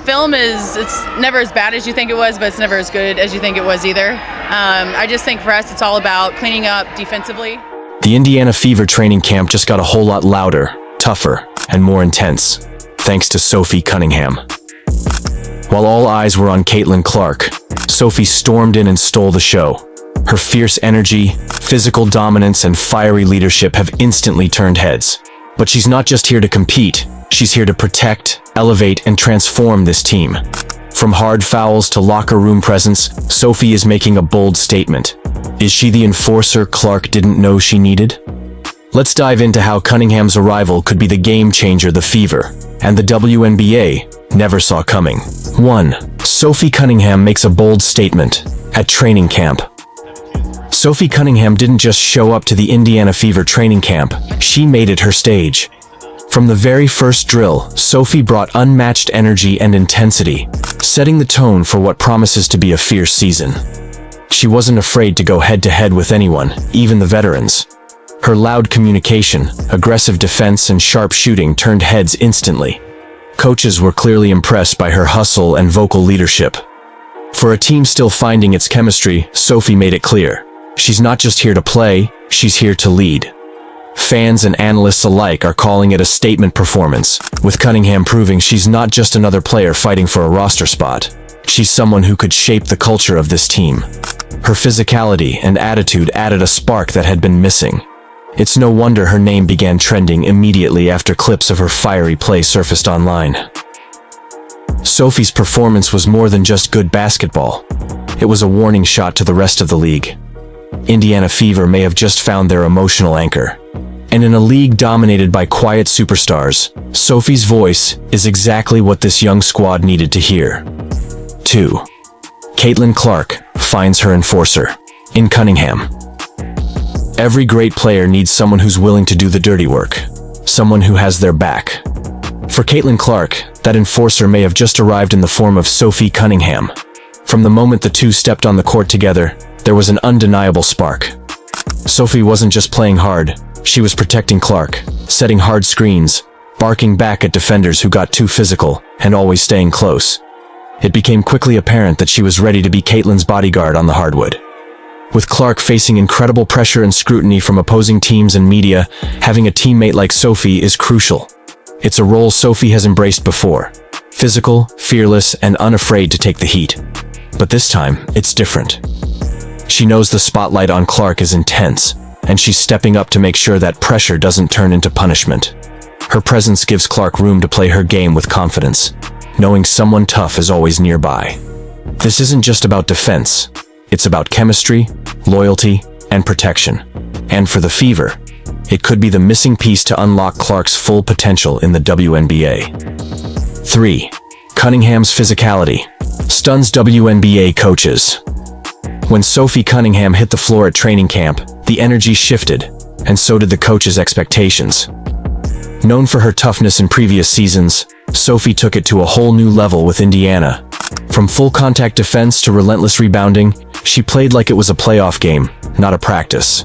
Film it's never as bad as you think it was, but it's never as good as you think it was either. I just think for us, it's all about cleaning up defensively. The Indiana Fever training camp just got a whole lot louder, tougher, and more intense, thanks to Sophie Cunningham. While all eyes were on Caitlin Clark, Sophie stormed in and stole the show. Her fierce energy, physical dominance, and fiery leadership have instantly turned heads. But she's not just here to compete, she's here to protect, elevate, and transform this team. From hard fouls to locker room presence, Sophie is making a bold statement. Is she the enforcer Clark didn't know she needed? Let's dive into how Cunningham's arrival could be the game changer the Fever and the WNBA never saw coming. 1. Sophie Cunningham makes a bold statement at training camp. Sophie Cunningham didn't just show up to the Indiana Fever training camp, she made it her stage. From the very first drill, Sophie brought unmatched energy and intensity, setting the tone for what promises to be a fierce season. She wasn't afraid to go head-to-head with anyone, even the veterans. Her loud communication, aggressive defense, and sharp shooting turned heads instantly. Coaches were clearly impressed by her hustle and vocal leadership. For a team still finding its chemistry, Sophie made it clear. She's not just here to play, she's here to lead. Fans and analysts alike are calling it a statement performance, with Cunningham proving she's not just another player fighting for a roster spot. She's someone who could shape the culture of this team. Her physicality and attitude added a spark that had been missing. It's no wonder her name began trending immediately after clips of her fiery play surfaced online. Sophie's performance was more than just good basketball. It was a warning shot to the rest of the league. Indiana Fever may have just found their emotional anchor. And in a league dominated by quiet superstars, Sophie's voice is exactly what this young squad needed to hear. 2. Caitlin Clark finds her enforcer in Cunningham. Every great player needs someone who's willing to do the dirty work, someone who has their back. For Caitlin Clark, that enforcer may have just arrived in the form of Sophie Cunningham. From the moment the two stepped on the court together, there was an undeniable spark. Sophie wasn't just playing hard, she was protecting Clark, setting hard screens, barking back at defenders who got too physical, and always staying close. It became quickly apparent that she was ready to be Caitlin's bodyguard on the hardwood. With Clark facing incredible pressure and scrutiny from opposing teams and media, having a teammate like Sophie is crucial. It's a role Sophie has embraced before. Physical, fearless, and unafraid to take the heat. But this time, it's different. She knows the spotlight on Clark is intense, and she's stepping up to make sure that pressure doesn't turn into punishment. Her presence gives Clark room to play her game with confidence, knowing someone tough is always nearby. This isn't just about defense. It's about chemistry, loyalty, and protection. And for the Fever, it could be the missing piece to unlock Clark's full potential in the WNBA. 3. Cunningham's physicality stuns WNBA coaches. When Sophie Cunningham hit the floor at training camp, the energy shifted, and so did the coaches' expectations. Known for her toughness in previous seasons, Sophie took it to a whole new level with Indiana. From full-contact defense to relentless rebounding, she played like it was a playoff game, not a practice.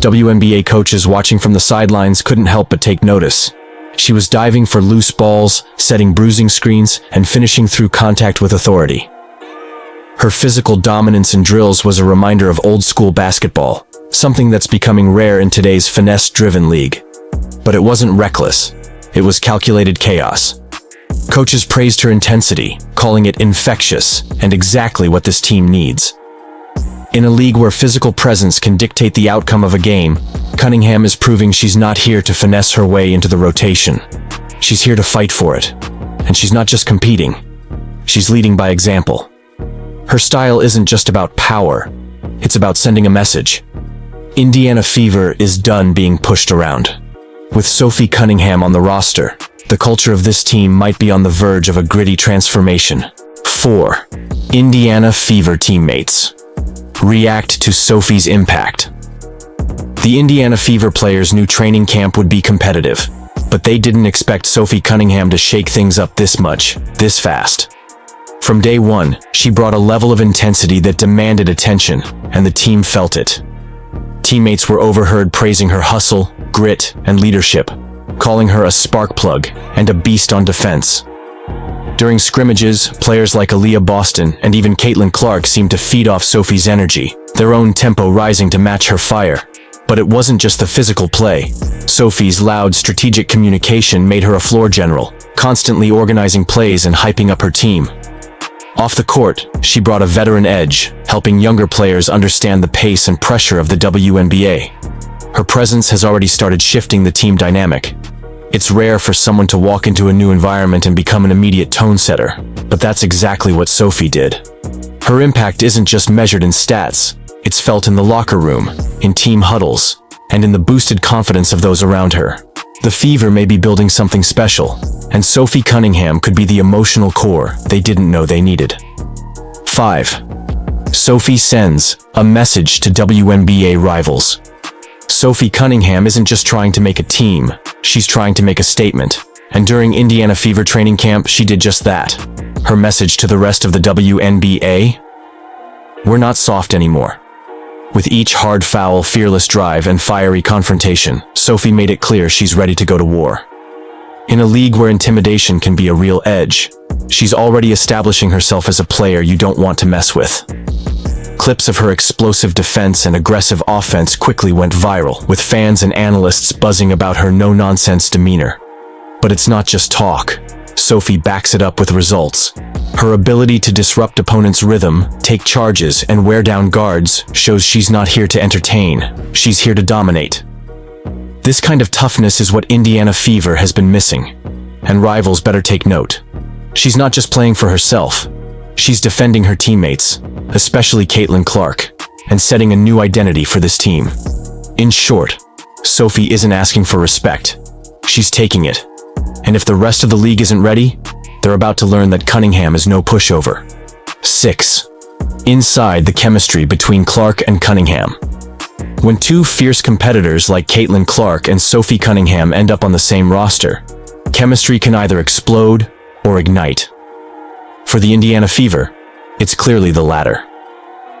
WNBA coaches watching from the sidelines couldn't help but take notice. She was diving for loose balls, setting bruising screens, and finishing through contact with authority. Her physical dominance in drills was a reminder of old-school basketball, something that's becoming rare in today's finesse-driven league. But it wasn't reckless. It was calculated chaos. Coaches praised her intensity, calling it infectious and exactly what this team needs. In a league where physical presence can dictate the outcome of a game, Cunningham is proving she's not here to finesse her way into the rotation. She's here to fight for it. And she's not just competing. She's leading by example. Her style isn't just about power. It's about sending a message. Indiana Fever is done being pushed around. With Sophie Cunningham on the roster, the culture of this team might be on the verge of a gritty transformation. 4. Indiana Fever teammates react to Sophie's impact. The Indiana Fever players knew training camp would be competitive, but they didn't expect Sophie Cunningham to shake things up this much, this fast. From day one, she brought a level of intensity that demanded attention, and the team felt it. Teammates were overheard praising her hustle, grit, and leadership, calling her a spark plug and a beast on defense. During scrimmages, players like Aaliyah Boston and even Caitlin Clark seemed to feed off Sophie's energy, their own tempo rising to match her fire. But it wasn't just the physical play. Sophie's loud, strategic communication made her a floor general, constantly organizing plays and hyping up her team. Off the court, she brought a veteran edge, helping younger players understand the pace and pressure of the WNBA. Her presence has already started shifting the team dynamic. It's rare for someone to walk into a new environment and become an immediate tone setter, but that's exactly what Sophie did. Her impact isn't just measured in stats, it's felt in the locker room, in team huddles, and in the boosted confidence of those around her. The Fever may be building something special, and Sophie Cunningham could be the emotional core they didn't know they needed. 5. Sophie sends a message to WNBA rivals. Sophie Cunningham isn't just trying to make a team, she's trying to make a statement. And during Indiana Fever training camp, she did just that. Her message to the rest of the WNBA? We're not soft anymore. With each hard foul, fearless drive, and fiery confrontation, Sophie made it clear she's ready to go to war. In a league where intimidation can be a real edge, she's already establishing herself as a player you don't want to mess with. Clips of her explosive defense and aggressive offense quickly went viral, with fans and analysts buzzing about her no-nonsense demeanor. But it's not just talk. Sophie backs it up with results. Her ability to disrupt opponents' rhythm, take charges, and wear down guards shows she's not here to entertain, she's here to dominate. This kind of toughness is what Indiana Fever has been missing, and rivals better take note. She's not just playing for herself, she's defending her teammates, especially Caitlin Clark, and setting a new identity for this team. In short, Sophie isn't asking for respect, she's taking it. And if the rest of the league isn't ready, they're about to learn that Cunningham is no pushover. 6. Inside the chemistry between Clark and Cunningham. When two fierce competitors like Caitlin Clark and Sophie Cunningham end up on the same roster, chemistry can either explode or ignite. For the Indiana Fever, it's clearly the latter.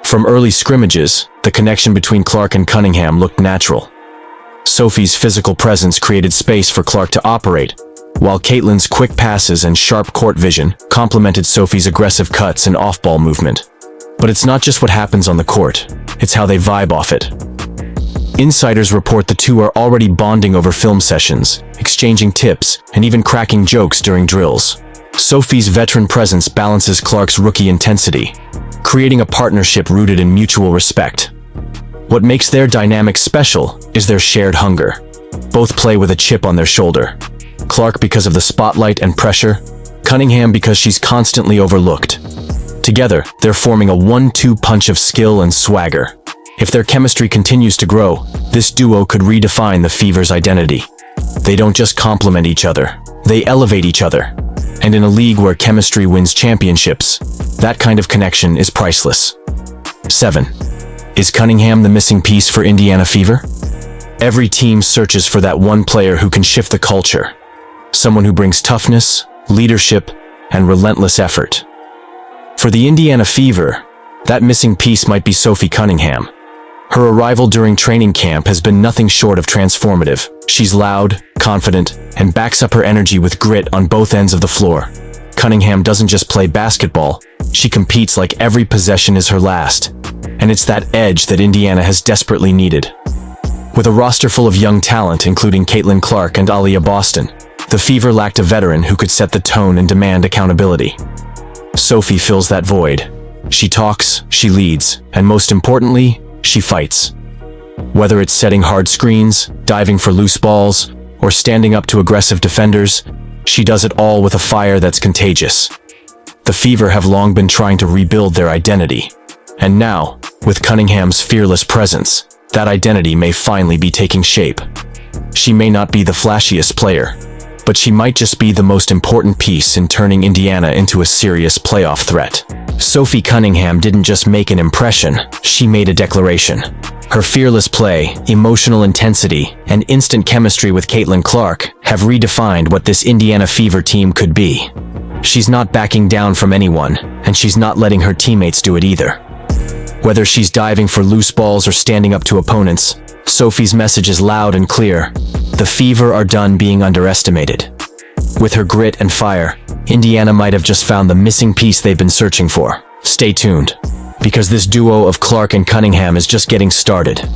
From early scrimmages, the connection between Clark and Cunningham looked natural. Sophie's physical presence created space for Clark to operate, while Caitlin's quick passes and sharp court vision complemented Sophie's aggressive cuts and off-ball movement. But it's not just what happens on the court, it's how they vibe off it. Insiders report the two are already bonding over film sessions, exchanging tips, and even cracking jokes during drills. Sophie's veteran presence balances Clark's rookie intensity, creating a partnership rooted in mutual respect. What makes their dynamic special is their shared hunger. Both play with a chip on their shoulder. Clark because of the spotlight and pressure, Cunningham because she's constantly overlooked. Together, they're forming a 1-2 punch of skill and swagger. If their chemistry continues to grow, this duo could redefine the Fever's identity. They don't just complement each other, they elevate each other. And in a league where chemistry wins championships, that kind of connection is priceless. 7. Is Cunningham the missing piece for Indiana Fever? Every team searches for that one player who can shift the culture. Someone who brings toughness, leadership, and relentless effort. For the Indiana Fever, that missing piece might be Sophie Cunningham. Her arrival during training camp has been nothing short of transformative. She's loud, confident, and backs up her energy with grit on both ends of the floor. Cunningham doesn't just play basketball, she competes like every possession is her last. And it's that edge that Indiana has desperately needed. With a roster full of young talent, including Caitlin Clark and Aaliyah Boston, the Fever lacked a veteran who could set the tone and demand accountability. Sophie fills that void. She talks, she leads, and most importantly, she fights. Whether it's setting hard screens, diving for loose balls, or standing up to aggressive defenders, she does it all with a fire that's contagious. The Fever have long been trying to rebuild their identity. And now, with Cunningham's fearless presence, that identity may finally be taking shape. She may not be the flashiest player, but she might just be the most important piece in turning Indiana into a serious playoff threat. Sophie Cunningham didn't just make an impression, she made a declaration. Her fearless play, emotional intensity, and instant chemistry with Caitlin Clark have redefined what this Indiana Fever team could be. She's not backing down from anyone, and she's not letting her teammates do it either. Whether she's diving for loose balls or standing up to opponents, Sophie's message is loud and clear. The Fever are done being underestimated. With her grit and fire, Indiana might have just found the missing piece they've been searching for. Stay tuned, because this duo of Clark and Cunningham is just getting started.